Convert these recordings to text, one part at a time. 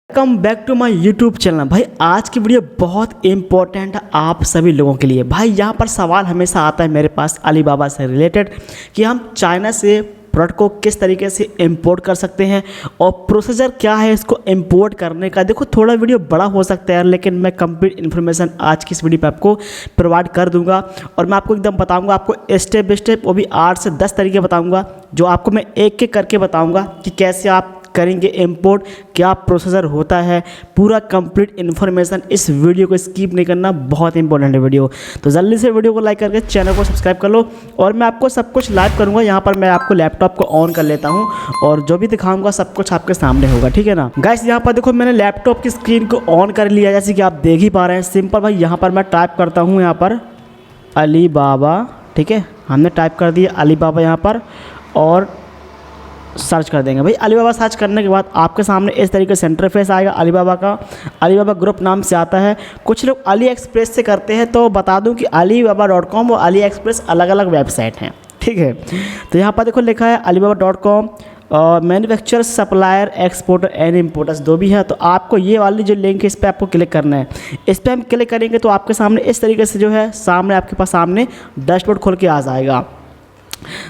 Welcome back to my YouTube channel. भाई आज की वीडियो बहुत इंपॉर्टेंट है आप सभी लोगों के लिए। भाई यहाँ पर सवाल हमेशा आता है मेरे पास अलीबाबा से रिलेटेड कि हम चाइना से प्रोडक्ट को किस तरीके से इंपोर्ट कर सकते हैं और प्रोसीजर क्या है इसको इंपोर्ट करने का। देखो थोड़ा वीडियो बड़ा हो सकता है लेकिन मैं कंप्लीट इन्फॉर्मेशन आज की इस वीडियो पे आपको प्रोवाइड कर दूंगा और मैं आपको एकदम बताऊंगा, आपको स्टेप बाय स्टेप वो भी 8 से 10 तरीके बताऊंगा जो आपको मैं एक एक करके बताऊंगा कि कैसे आप करेंगे इंपोर्ट, क्या प्रोसीजर होता है। पूरा कंप्लीट इन्फॉर्मेशन इस वीडियो को स्किप नहीं करना, बहुत इंपॉर्टेंट है वीडियो। तो जल्दी से वीडियो को लाइक करके चैनल को सब्सक्राइब कर लो और मैं आपको सब कुछ लाइव करूंगा। यहाँ पर मैं आपको लैपटॉप को ऑन कर लेता हूँ और जो भी दिखाऊंगा सब कुछ आपके सामने होगा, ठीक है ना गाइस। यहाँ पर देखो मैंने लैपटॉप की स्क्रीन को ऑन कर लिया जैसे कि आप देख ही पा रहे हैं। सिंपल भाई यहाँ पर मैं टाइप करता हूँ यहाँ पर अलीबाबा, ठीक है, हमने टाइप कर दिया अलीबाबा यहाँ पर और सर्च कर देंगे। भाई अलीबाबा सर्च करने के बाद आपके सामने इस तरीके से इंटरफेस आएगा अलीबाबा का। अलीबाबा ग्रुप नाम से आता है। कुछ लोग अली एक्सप्रेस से करते हैं तो बता दूं कि alibaba.com और अली एक्सप्रेस अलग अलग वेबसाइट हैं, ठीक है। तो यहाँ पर देखो लिखा है alibaba.com और manufacturer, supplier, exporter and importers दो भी है। तो आपको ये वाली जो लिंक है इस पर आपको क्लिक करना है। इस पर हम क्लिक करेंगे तो आपके सामने इस तरीके से जो है सामने आपके पास सामने डैशबोर्ड खोल के आ जाएगा।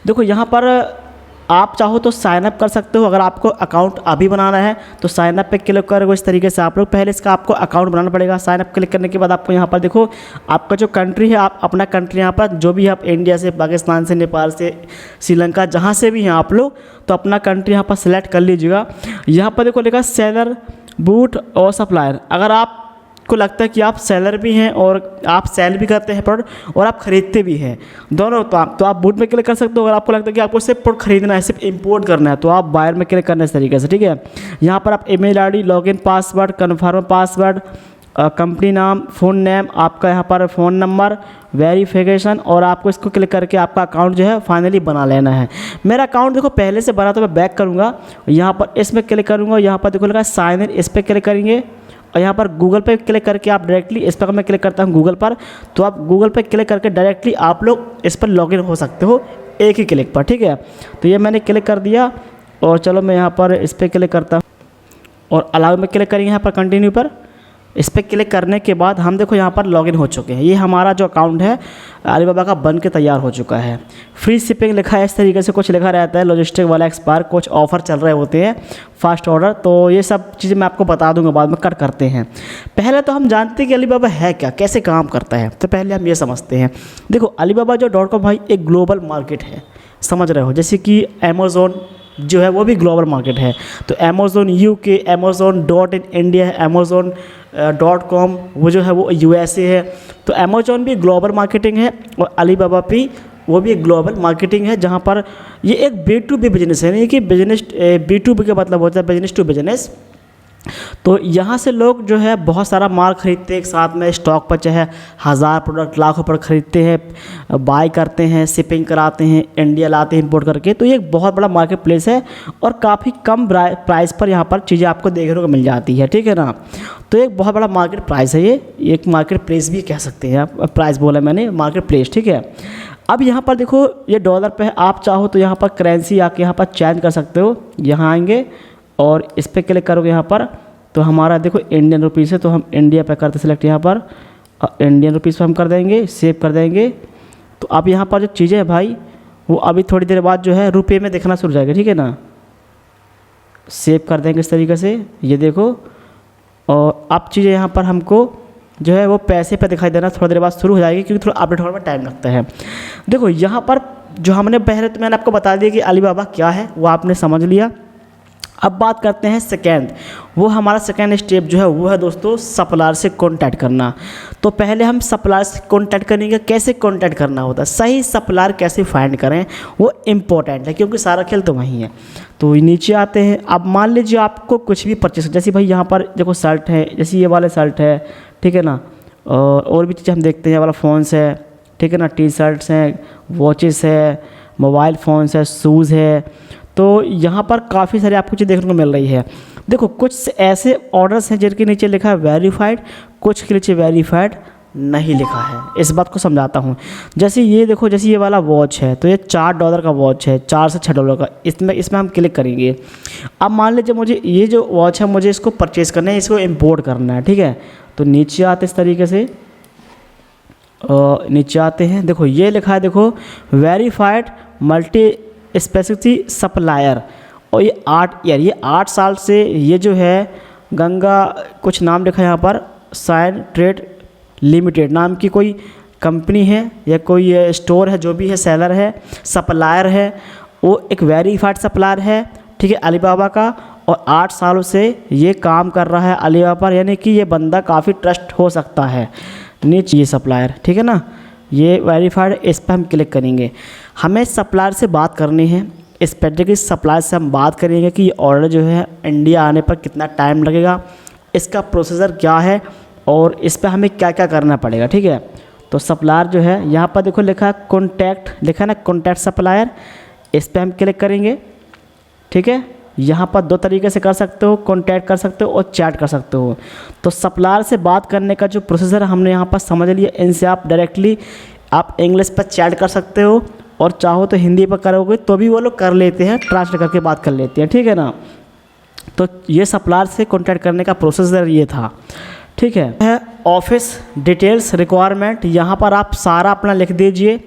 देखो यहाँ पर आप चाहो तो साइन अप कर सकते हो। अगर आपको अकाउंट अभी बनाना है तो साइन अप पे क्लिक करोगे। इस तरीके से आप लोग पहले इसका आपको अकाउंट बनाना पड़ेगा। साइन अप क्लिक करने के बाद आपको यहाँ पर देखो आपका जो कंट्री है, आप अपना कंट्री यहाँ पर जो भी आप इंडिया से, पाकिस्तान से, नेपाल से, श्रीलंका, जहाँ से भी हैं आप लोग तो अपना कंट्री यहाँ पर सेलेक्ट कर लीजिएगा। यहाँ पर देखो लिखा सेलर, बूट और सप्लायर। अगर आप को लगता है कि आप सेलर भी हैं और आप सेल भी करते हैं प्रोडक्ट और आप ख़रीदते भी हैं दोनों, तो आप बूट में क्लिक कर सकते हो। अगर आपको लगता है कि आपको सिर्फ प्रोडक्ट खरीदना है, सिर्फ इंपोर्ट करना है, तो आप बायर में क्लिक करना है इस तरीके से, ठीक है। यहाँ पर आप email ID, login password, confirm password, company नाम, फ़ोन नेम, आपका यहाँ पर फ़ोन नंबर, वेरिफिकेशन और आपको इसको क्लिक करके आपका अकाउंट जो है फाइनली बना लेना है। मेरा अकाउंट देखो पहले से बना तो मैं बैक करूँगा, यहाँ पर इसमें क्लिक करूँगा। यहाँ पर देखो लगा साइन इन, इस पर क्लिक करेंगे और यहाँ पर गूगल पे क्लिक करके आप डायरेक्टली, इस पर मैं क्लिक करता हूँ गूगल पर, तो आप गूगल पे क्लिक करके डायरेक्टली आप लोग इस पर लॉगिन हो सकते हो एक ही क्लिक पर, ठीक है। तो ये मैंने क्लिक कर दिया और चलो मैं यहाँ पर इस पर क्लिक करता हूँ और अलाउ में क्लिक करेंगे यहाँ पर कंटिन्यू पर। इस पर क्लिक करने के बाद हम देखो यहाँ पर लॉगिन हो चुके हैं। ये हमारा जो अकाउंट है अलीबाबा का बन के तैयार हो चुका है। फ्री शिपिंग लिखा है, इस तरीके से कुछ लिखा रहता है, लॉजिस्टिक वाला एक्सपायर, कुछ ऑफर चल रहे होते हैं, फास्ट ऑर्डर। तो ये सब चीज़ें मैं आपको बता दूंगा बाद में, कट करते हैं। पहले तो हम जानते हैं कि अलीबाबा है क्या, कैसे काम करता है, तो पहले हम ये समझते हैं। देखो अलीबाबा जो .com भाई एक ग्लोबल मार्केट है, समझ रहे हो, जैसे कि अमेज़ोन जो है वो भी ग्लोबल मार्केट है। तो अमेज़ोन UK, अमेज़ोन इंडिया है, अमेज़ोन.com वो जो है वो USA है। तो अमेज़ोन भी ग्लोबल मार्केटिंग है और अलीबाबा भी वो भी एक ग्लोबल मार्केटिंग है, जहाँ पर ये एक B2B बिजनेस है, नहीं कि बिजनेस B2B का मतलब होता है बिजनेस टू बिजनेस। तो यहाँ से लोग जो है बहुत सारा माल खरीदते हैं एक साथ में, स्टॉक पर चाहे 1000 प्रोडक्ट, लाखों पर खरीदते हैं, बाय करते हैं, शिपिंग कराते हैं, इंडिया लाते हैं इंपोर्ट करके। तो ये एक बहुत बड़ा मार्केट प्लेस है और काफ़ी कम प्राइस पर यहाँ पर चीज़ें आपको देखने को मिल जाती है, ठीक है ना। तो एक बहुत बड़ा मार्केट प्राइस है, ये एक मार्केट प्लेस भी कह सकते हैं आप, प्राइस बोला मैंने, मार्केट प्लेस, ठीक है। अब यहाँ पर देखो ये डॉलर पे है, आप चाहो तो यहाँ पर करेंसी आके यहाँ पर चेंज कर सकते हो। यहाँ आएंगे और इस पर क्लिक करोगे यहाँ पर तो हमारा देखो इंडियन रुपीज़ है, तो हम इंडिया पे करते सेलेक्ट, यहाँ पर इंडियन रुपीज़ पे हम कर देंगे, सेव कर देंगे। तो अब यहाँ पर जो चीज़ें है भाई वो अभी थोड़ी देर बाद जो है रुपये में दिखना शुरू हो जाएगा, ठीक है ना। सेव कर देंगे इस तरीके से, ये देखो। और अब चीज़ें यहाँ पर हमको जो है वो पैसे पे दिखाई देना थोड़ी देर बाद शुरू हो जाएगी, क्योंकि थोड़ा अपडेट होने में टाइम लगता है। देखो यहाँ पर जो हमने पहले तो मैंने आपको बता दिया कि अलीबाबा क्या है, वो आपने समझ लिया। अब बात करते हैं सेकेंड, वो हमारा सेकेंड स्टेप जो है वो है दोस्तों सप्लायर से कांटेक्ट करना। तो पहले हम सप्लायर से कांटेक्ट करेंगे। कैसे कांटेक्ट करना होता है, सही सप्लायर कैसे फाइंड करें, वो इम्पोर्टेंट है, क्योंकि सारा खेल तो वहीं है। तो नीचे आते हैं। अब मान लीजिए आपको कुछ भी परचेस, जैसे भाई यहाँ पर देखो शर्ट है, जैसे ये वाले शर्ट है, ठीक है ना, और भी चीज़ें हम देखते हैं, ये वाला फ़ोन्स है, ठीक है ना, टी-शर्ट्स हैं, वॉचेस है, मोबाइल फ़ोन्स है, शूज़ है। तो यहाँ पर काफ़ी सारी आपको चीज़ देखने को मिल रही है। देखो कुछ ऐसे ऑर्डर्स हैं जिनके नीचे लिखा है वेरीफाइड, कुछ के नीचे वेरीफाइड नहीं लिखा है। इस बात को समझाता हूँ। जैसे ये देखो, जैसे ये वाला वॉच है तो ये $4 का वॉच है, 4 से $6 का। इसमें हम क्लिक करेंगे। अब मान लीजिए मुझे ये जो वॉच है मुझे इसको परचेज़ करना है, इसको इम्पोर्ट करना है, ठीक है। तो नीचे आते इस तरीके से, नीचे आते हैं, देखो ये लिखा है, देखो वेरीफाइड मल्टी स्पेसिफिसिटी सप्लायर। और ये 8 साल से ये जो है गंगा कुछ नाम लिखा है यहाँ पर, साइन ट्रेड लिमिटेड नाम की कोई कंपनी है या कोई स्टोर है, जो भी है, सेलर है, सप्लायर है, वो एक वेरीफाइड सप्लायर है, ठीक है, अलीबाबा का। और 8 सालों से ये काम कर रहा है अलीबाबा पर, यानी कि ये बंदा काफ़ी ट्रस्ट हो सकता है। नीचे ये सप्लायर, ठीक है ना, ये वेरीफाइड, इस पर हम क्लिक करेंगे। हमें सप्लायर से बात करनी है, इस पर्टिकुलर सप्लायर से हम बात करेंगे कि ये ऑर्डर जो है इंडिया आने पर कितना टाइम लगेगा, इसका प्रोसीजर क्या है और इस पर हमें क्या क्या करना पड़ेगा, ठीक है। तो सप्लायर जो है यहाँ पर देखो लिखा है कॉन्टैक्ट, लिखा है ना कॉन्टैक्ट सप्लायर, इस पर हम क्लिक करेंगे, ठीक है। यहाँ पर 2 तरीके से कर सकते हो, कॉन्टैक्ट कर सकते हो और चैट कर सकते हो। तो सप्लायर से बात करने का जो प्रोसीजर हमने यहाँ पर समझ लिया, इनसे आप डायरेक्टली आप इंग्लिश पर चैट कर सकते हो और चाहो तो हिंदी पर करोगे तो भी वो लोग कर लेते हैं, ट्रांसलेट करके बात कर लेते हैं, ठीक है ना। तो ये सप्लायर से कॉन्टैक्ट करने का प्रोसीजर ये था, ठीक है। ऑफिस डिटेल्स रिक्वायरमेंट, यहाँ पर आप सारा अपना लिख दीजिए,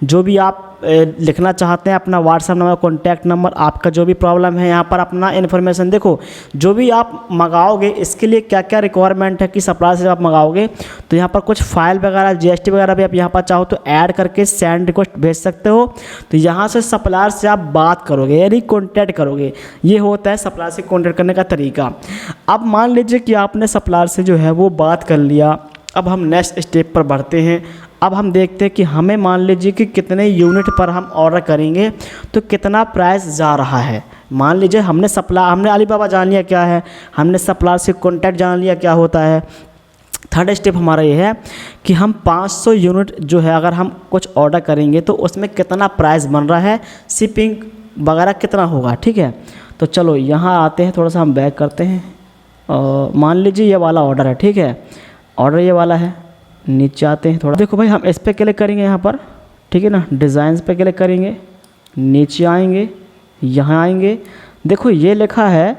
जो भी आप लिखना चाहते हैं, अपना व्हाट्सएप नंबर, कॉन्टैक्ट नंबर, आपका जो भी प्रॉब्लम है, यहाँ पर अपना इन्फॉर्मेशन। देखो जो भी आप मंगाओगे इसके लिए क्या क्या रिक्वायरमेंट है कि सप्लायर से जब आप मंगाओगे तो यहाँ पर कुछ फाइल वगैरह, GST वगैरह भी आप यहाँ पर चाहो तो ऐड करके सेंड रिक्वेस्ट भेज सकते हो। तो यहाँ से सप्लायर से आप बात करोगे यानी कॉन्टैक्ट करोगे, ये होता है सप्लायर से कॉन्टैक्ट करने का तरीका। अब मान लीजिए कि आपने सप्लायर से जो है वो बात कर लिया, अब हम नेक्स्ट स्टेप पर बढ़ते हैं। अब हम देखते हैं कि हमें मान लीजिए कि कितने यूनिट पर हम ऑर्डर करेंगे तो कितना प्राइस जा रहा है। मान लीजिए हमने अलीबाबा जान लिया क्या है, हमने सप्लायर से कॉन्टैक्ट जान लिया क्या होता है। थर्ड स्टेप हमारा ये है कि हम 500 यूनिट जो है अगर हम कुछ ऑर्डर करेंगे तो उसमें कितना प्राइस बन रहा है, शिपिंग वगैरह कितना होगा, ठीक है। तो चलो यहाँ आते हैं, थोड़ा सा हम बैक करते हैं। मान लीजिए ये वाला ऑर्डर है, ठीक है, ऑर्डर ये वाला है। नीचे आते हैं थोड़ा, देखो भाई हम इस पर क्लिक करेंगे यहाँ पर, ठीक है ना, डिज़ाइंस पे क्लिक करेंगे, नीचे आएंगे, यहाँ आएंगे, देखो ये लिखा है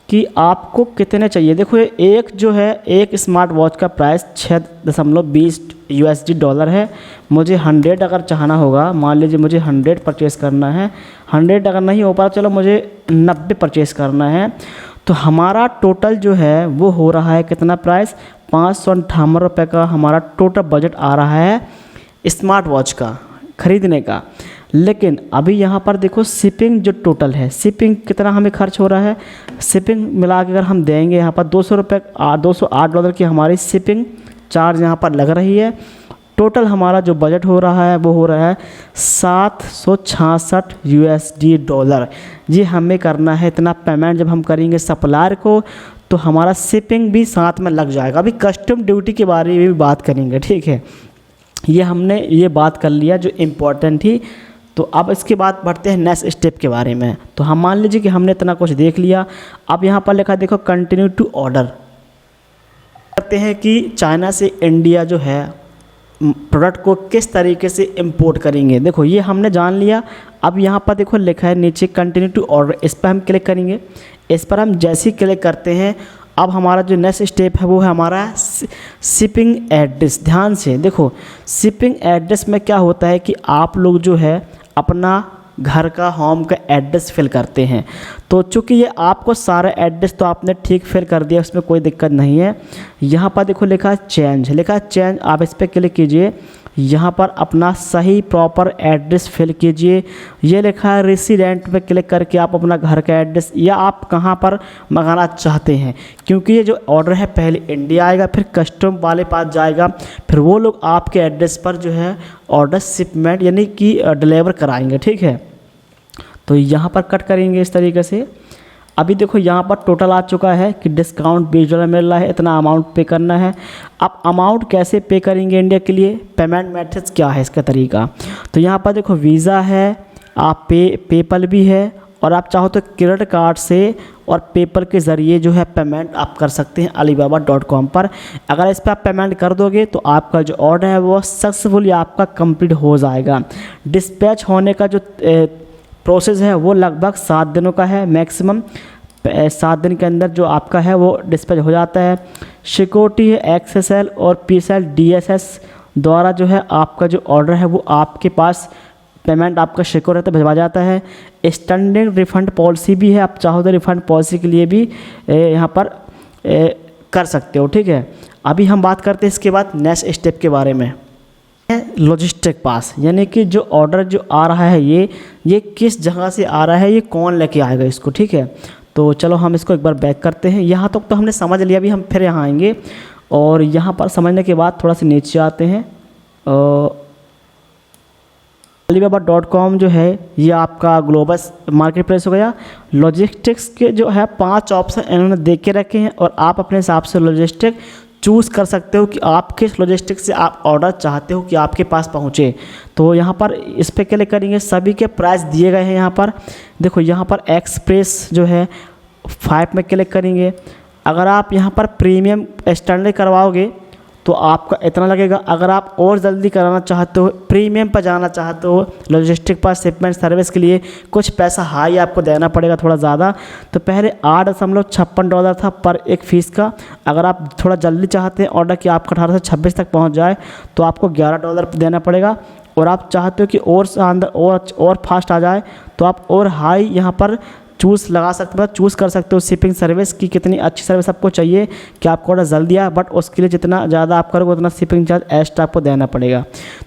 कि आपको कितने चाहिए। देखो ये एक जो है एक स्मार्ट वॉच का प्राइस $6.20 है। मुझे 100 अगर चाहना होगा, मान लीजिए मुझे 100 परचेज़ करना है, 100 अगर नहीं हो पा चलो मुझे 90 परचेज़ करना है, तो हमारा टोटल जो है वो हो रहा है कितना प्राइस, ₹558 का हमारा टोटल बजट आ रहा है स्मार्ट वॉच का ख़रीदने का। लेकिन अभी यहाँ पर देखो शिपिंग जो टोटल है, शिपिंग कितना हमें खर्च हो रहा है, शिपिंग मिला के अगर हम देंगे यहाँ पर $208 की हमारी शिपिंग चार्ज यहाँ पर लग रही है। टोटल हमारा जो बजट हो रहा है वो हो रहा है $766। ये हमें करना है इतना पेमेंट। जब हम करेंगे सप्लायर को तो हमारा शिपिंग भी साथ में लग जाएगा। अभी कस्टम ड्यूटी के बारे में भी बात करेंगे, ठीक है। ये हमने ये बात कर लिया जो इम्पोर्टेंट थी। तो अब इसके बाद बढ़ते हैं नेक्स्ट स्टेप के बारे में। तो हम मान लीजिए कि हमने इतना कुछ देख लिया। अब यहाँ पर लिखा देखो कंटिन्यू टू ऑर्डर करते हैं कि चाइना से इंडिया जो है प्रोडक्ट को किस तरीके से इंपोर्ट करेंगे। देखो ये हमने जान लिया। अब यहाँ पर देखो लिखा है नीचे कंटिन्यू टू ऑर्डर, इस पर हम क्लिक करेंगे। इस पर हम जैसे ही क्लिक करते हैं अब हमारा जो नेक्स्ट स्टेप है वो है हमारा शिपिंग एड्रेस। ध्यान से देखो शिपिंग एड्रेस में क्या होता है कि आप लोग जो है अपना घर का होम का एड्रेस फिल करते हैं। तो चूँकि ये आपको सारा एड्रेस तो आपने ठीक फिल कर दिया, उसमें कोई दिक्कत नहीं है। यहाँ पर देखो लिखा है चेंज, लिखा है चेंज, आप इस पर क्लिक कीजिए। यहाँ पर अपना सही प्रॉपर एड्रेस फिल कीजिए। ये लिखा है रेसिडेंट पे क्लिक करके आप अपना घर का एड्रेस या आप कहाँ पर मंगाना चाहते हैं, क्योंकि ये जो ऑर्डर है पहले इंडिया आएगा, फिर कस्टम वाले पास जाएगा, फिर वो लोग आपके एड्रेस पर जो है ऑर्डर शिपमेंट यानी कि डिलीवर कराएंगे, ठीक है। तो यहाँ पर कट करेंगे इस तरीके से। अभी देखो यहाँ पर टोटल आ चुका है कि डिस्काउंट $20 मिल रहा है, इतना अमाउंट पे करना है। अब अमाउंट कैसे पे करेंगे इंडिया के लिए, पेमेंट मेथड्स क्या है इसका तरीका। तो यहाँ पर देखो वीज़ा है, आप पेपल भी है और आप चाहो तो क्रेडिट कार्ड से और पेपर के ज़रिए जो है पेमेंट आप कर सकते हैं alibaba.com पर। अगर इस पर आप पेमेंट कर दोगे तो आपका जो ऑर्डर है वो सक्सेसफुली आपका कंप्लीट हो जाएगा। डिस्पैच होने का जो प्रोसेस है वो लगभग 7 दिनों का है मैक्सिमम। 7 दिन के अंदर जो आपका है वो डिस्पैच हो जाता है। सिक्योरिटी है XSL और PSL DSS द्वारा जो है आपका जो ऑर्डर है वो आपके पास पेमेंट आपका सिक्योर रहता है, भिजवा जाता है। स्टैंडिंग रिफ़ंड पॉलिसी भी है, आप चाहो तो रिफ़ंड पॉलिसी के लिए भी यहाँ पर कर सकते हो, ठीक है। अभी हम बात करते हैं इसके बाद नेक्स्ट स्टेप के बारे में, लॉजिस्टिक पास, यानी कि जो ऑर्डर जो आ रहा है ये किस जगह से आ रहा है, ये कौन लेके आएगा इसको, ठीक है। तो चलो हम इसको एक बार बैक करते हैं। यहाँ तक तो हमने समझ लिया, अभी हम फिर यहाँ आएंगे और यहाँ पर समझने के बाद थोड़ा सा नीचे आते हैं। alibaba.com जो है ये आपका ग्लोबल मार्केट प्लेस हो गया। लॉजिस्टिक्स के जो है 5 ऑप्शन इन्होंने दे के रखे हैं और आप अपने हिसाब से लॉजिस्टिक चूज़ कर सकते हो कि आप किस लॉजिस्टिक से आप ऑर्डर चाहते हो कि आपके पास पहुँचे। तो यहाँ पर इस पर क्लिक करेंगे, सभी के प्राइस दिए गए हैं। यहाँ पर देखो, यहाँ पर एक्सप्रेस जो है 5 में क्लिक करेंगे। अगर आप यहाँ पर प्रीमियम स्टैंडर्ड करवाओगे तो आपका इतना लगेगा। अगर आप और जल्दी कराना चाहते हो, प्रीमियम पर जाना चाहते हो लॉजिस्टिक पर शिपमेंट सर्विस के लिए, कुछ पैसा हाई आपको देना पड़ेगा थोड़ा ज़्यादा। तो पहले $8.56 था पर एक फ़ीस का। अगर आप थोड़ा जल्दी चाहते हैं ऑर्डर कि आपका 18 से 26 तक पहुंच जाए तो आपको $11 देना पड़ेगा। और आप चाहते हो कि और शानदार और फास्ट आ जाए तो आप और हाई यहाँ पर चूज़ लगा सकते हो, चूज़ कर सकते हो शिपिंग सर्विस की कितनी अच्छी सर्विस आपको चाहिए कि आपको ऑर्डर जल्दी आए, बट उसके लिए जितना ज़्यादा आप करोगे उतना शिपिंग चार्ज एक्स्ट्रा आपको देना पड़ेगा।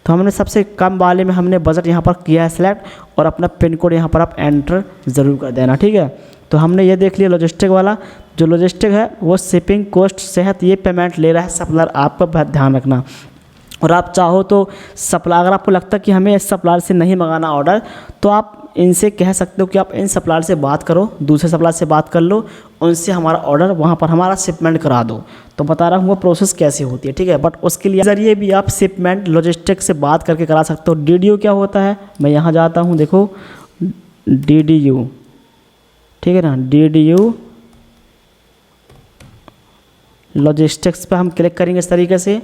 तो हमने सबसे कम वाले में हमने बजट यहाँ पर किया है सेलेक्ट और अपना पिन कोड यहाँ पर आप एंटर ज़रूर कर देना, ठीक है। तो हमने ये देख लिया लॉजिस्टिक वाला। जो लॉजिस्टिक है वो शिपिंग कॉस्ट सेहत ये पेमेंट ले रहा है सप्लायर, आपका ध्यान रखना। और आप चाहो तो सप्लायर, अगर आपको लगता है कि हमें इस सप्लायर से नहीं मंगाना ऑर्डर, तो आप इनसे कह सकते हो कि आप इन सप्लायर से बात करो, दूसरे सप्लायर से बात कर लो, उनसे हमारा ऑर्डर वहाँ पर हमारा शिपमेंट करा दो। तो बता रहा हूँ वो प्रोसेस कैसे होती है, ठीक है। बट उसके लिए ज़रिए भी आप शिपमेंट लॉजिस्टिक से बात करके करा सकते हो। DDU क्या होता है, मैं यहाँ जाता हूँ, देखो DDU, ठीक है ना, DDU लॉजिस्टिक्स पे हम क्लिक करेंगे इस तरीके से।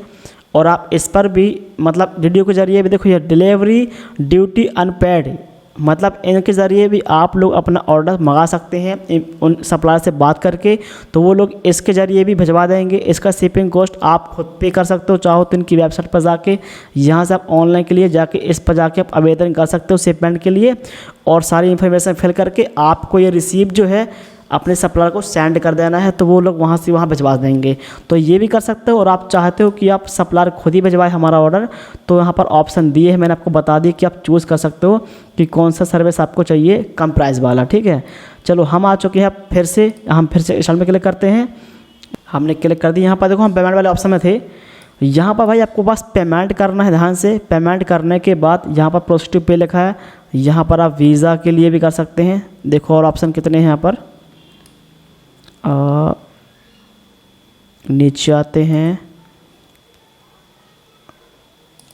और आप इस पर भी मतलब DDU के ज़रिए भी देखो, ये डिलीवरी ड्यूटी अनपेड, मतलब इनके ज़रिए भी आप लोग अपना ऑर्डर मंगा सकते हैं उन सप्लायर से बात करके, तो वो लोग इसके ज़रिए भी भिजवा देंगे। इसका शिपिंग कॉस्ट आप खुद पे कर सकते हो, चाहो तो इनकी वेबसाइट पर जाके, यहाँ से आप ऑनलाइन के लिए जाके इस पर जाके आप आवेदन कर सकते हो शिपमेंट के लिए, और सारी इन्फॉर्मेशन फिल करके आपको ये रिसीप्ट जो है अपने सप्लायर को सेंड कर देना है, तो वो लोग वहाँ से वहाँ भिजवा देंगे। तो ये भी कर सकते हो। और आप चाहते हो कि आप सप्लायर खुद ही भिजवाए हमारा ऑर्डर, तो यहाँ पर ऑप्शन दिए हैं, मैंने आपको बता दी कि आप चूज़ कर सकते हो कि कौन सा सर्विस आपको चाहिए कम प्राइस वाला, ठीक है। चलो हम आ चुके हैं, फिर से इंस्टॉल में क्लिक करते हैं। हमने क्लिक कर दी। यहाँ पर देखो हम पेमेंट वाले ऑप्शन में थे। यहाँ पर भाई आपको बस पेमेंट करना है ध्यान से। पेमेंट करने के बाद यहाँ पर प्रोसीड टू पे लिखा है, यहाँ पर आप वीज़ा के लिए भी कर सकते हैं। देखो और ऑप्शन कितने हैं यहाँ पर, नीचे आते हैं,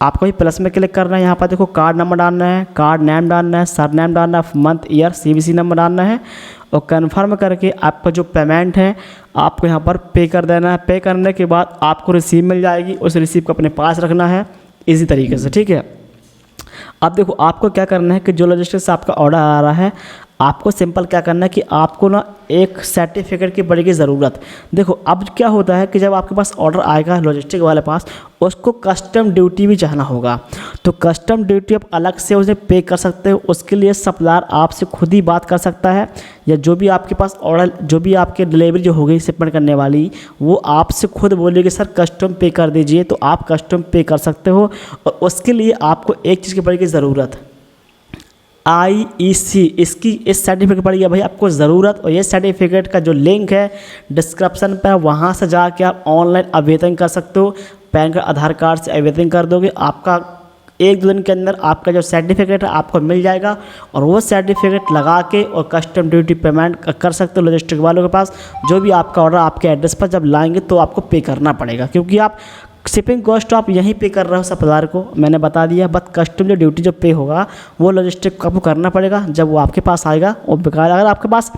आपको ही प्लस में क्लिक करना है। यहाँ पर देखो कार्ड नंबर डालना है, कार्ड नेम डालना है, सर नेम डालना है, मंथ ईयर CVC नंबर डालना है और कंफर्म करके आपका जो पेमेंट है आपको यहाँ पर पे कर देना है। पे करने के बाद आपको रिसीप मिल जाएगी, उस रिसीप को अपने पास रखना है इसी तरीके से, ठीक है। अब देखो आपको क्या करना है कि जो लॉजिस्टिक से आपका ऑर्डर आ रहा है, आपको सिंपल क्या करना है कि आपको ना एक सर्टिफिकेट की पड़ेगी ज़रूरत। देखो अब क्या होता है कि जब आपके पास ऑर्डर आएगा लॉजिस्टिक वाले पास, उसको कस्टम ड्यूटी भी चाहना होगा, तो कस्टम ड्यूटी आप अलग से उसे पे कर सकते हो। उसके लिए सप्लायर आपसे खुद ही बात कर सकता है, या जो भी आपके पास ऑर्डर, जो भी आपके डिलीवरी जो हो गई शिपमेंट करने वाली, वो आपसे खुद बोलेगी सर कस्टम पे कर दीजिए, तो आप कस्टम पे कर सकते हो। और उसके लिए आपको एक चीज़ की पड़ेगी ज़रूरत, IEC, इसकी इस सर्टिफिकेट पड़ेगी भाई आपको ज़रूरत। और ये सर्टिफिकेट का जो लिंक है डिस्क्रिप्शन पर, वहाँ से जाके आप ऑनलाइन आवेदन कर सकते हो। पैन कार्ड आधार कार्ड से आवेदन कर दोगे, आपका 1-2 दिन के अंदर आपका जो सर्टिफिकेट है आपको मिल जाएगा। और वो सर्टिफिकेट लगा के और कस्टम ड्यूटी पेमेंट कर सकते हो लॉजिस्टिक वालों के पास। जो भी आपका ऑर्डर आपके एड्रेस पर जब लाएंगे तो आपको पे करना पड़ेगा, क्योंकि आप शिपिंग कॉस्ट आप यहीं पे कर रहे हो सप्लायर को, मैंने बता दिया। बट कस्टम जो ड्यूटी जो पे होगा वो लॉजिस्टिक को आपको करना पड़ेगा जब वो आपके पास आएगा। और बेकार अगर आपके पास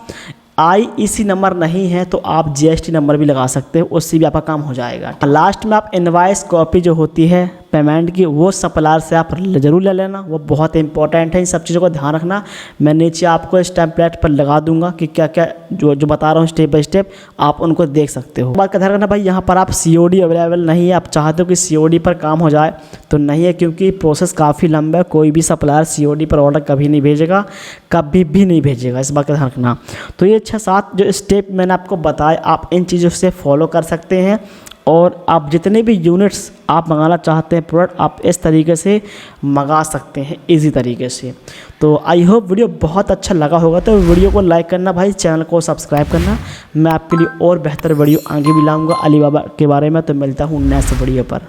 IEC नंबर नहीं है तो आप GST नंबर भी लगा सकते हो, उससे भी आपका काम हो जाएगा। लास्ट में आप इनवॉइस कॉपी जो होती है पेमेंट की वो सप्लायर से आप ज़रूर ले लेना, वो बहुत इंपॉर्टेंट है। इन सब चीज़ों का ध्यान रखना। मैं नीचे आपको इस टेम्पलेट पर लगा दूंगा कि क्या क्या जो बता रहा हूँ स्टेप बाय स्टेप, आप उनको देख सकते हो। बात का ध्यान रखना भाई, यहाँ पर आप COD अवेलेबल नहीं है। आप चाहते हो कि COD पर काम हो जाए तो नहीं है, क्योंकि प्रोसेस काफ़ी लंबा है। कोई भी सप्लायर COD पर ऑर्डर कभी नहीं भेजेगा, कभी भी नहीं भेजेगा, इस बात का ध्यान रखना। तो ये 6-7 जो स्टेप मैंने आपको बताए, आप इन चीज़ों से फॉलो कर सकते हैं। और आप जितने भी यूनिट्स आप मंगाना चाहते हैं प्रोडक्ट, आप इस तरीके से मंगा सकते हैं इजी तरीके से। तो आई होप वीडियो बहुत अच्छा लगा होगा। तो वीडियो को लाइक करना भाई, चैनल को सब्सक्राइब करना। मैं आपके लिए और बेहतर वीडियो आगे भी लाऊंगा अलीबाबा के बारे में। तो मिलता हूँ नेक्स्ट वीडियो पर।